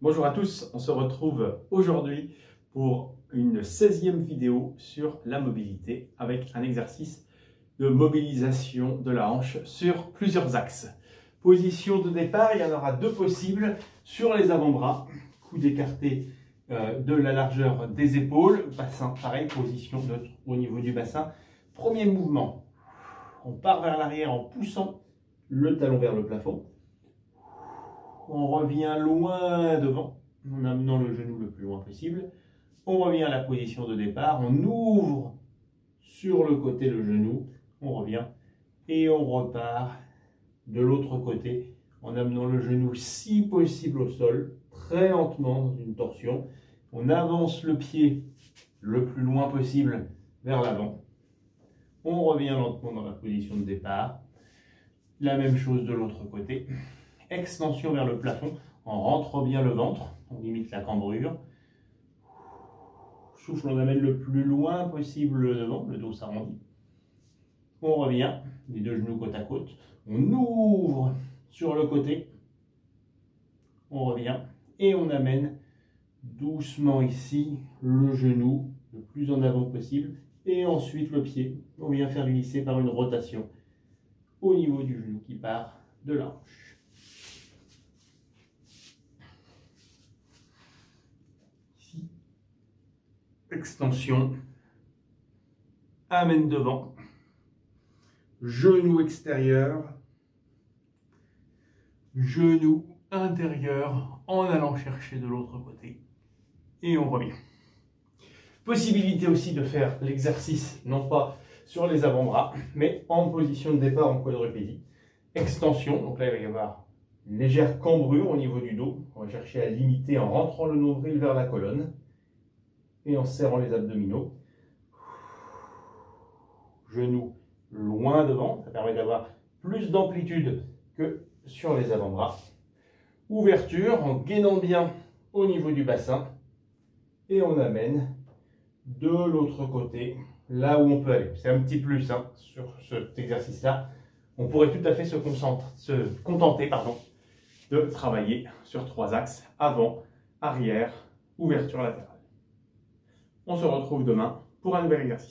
Bonjour à tous, on se retrouve aujourd'hui pour une 16e vidéo sur la mobilité avec un exercice de mobilisation de la hanche sur plusieurs axes. Position de départ, il y en aura deux possibles sur les avant-bras, coude écarté de la largeur des épaules, bassin pareil, position neutre au niveau du bassin. Premier mouvement, on part vers l'arrière en poussant le talon vers le plafond. On revient loin devant, en amenant le genou le plus loin possible. On revient à la position de départ, on ouvre sur le côté le genou, on revient et on repart de l'autre côté en amenant le genou si possible au sol, très lentement dans une torsion. On avance le pied le plus loin possible vers l'avant. On revient lentement dans la position de départ. La même chose de l'autre côté. Extension vers le plafond, on rentre bien le ventre, on limite la cambrure. Souffle, on amène le plus loin possible devant, le dos s'arrondit. On revient, les deux genoux côte à côte. On ouvre sur le côté. On revient et on amène doucement ici le genou le plus en avant possible. Et ensuite le pied, on vient faire glisser par une rotation au niveau du genou qui part de la hanche. Ici, extension, amène devant, genou extérieur, genou intérieur en allant chercher de l'autre côté et on revient. Possibilité aussi de faire l'exercice non pas sur les avant-bras mais en position de départ en quadrupédie. Extension, donc là il va y avoir une légère cambrure au niveau du dos. On va chercher à limiter en rentrant le nombril vers la colonne et en serrant les abdominaux. Genoux loin devant, ça permet d'avoir plus d'amplitude que sur les avant-bras. Ouverture en gainant bien au niveau du bassin et on amène de l'autre côté là où on peut aller. C'est un petit plus sur cet exercice-là. On pourrait tout à fait se contenter de travailler sur trois axes, avant, arrière, ouverture latérale. On se retrouve demain pour un nouvel exercice.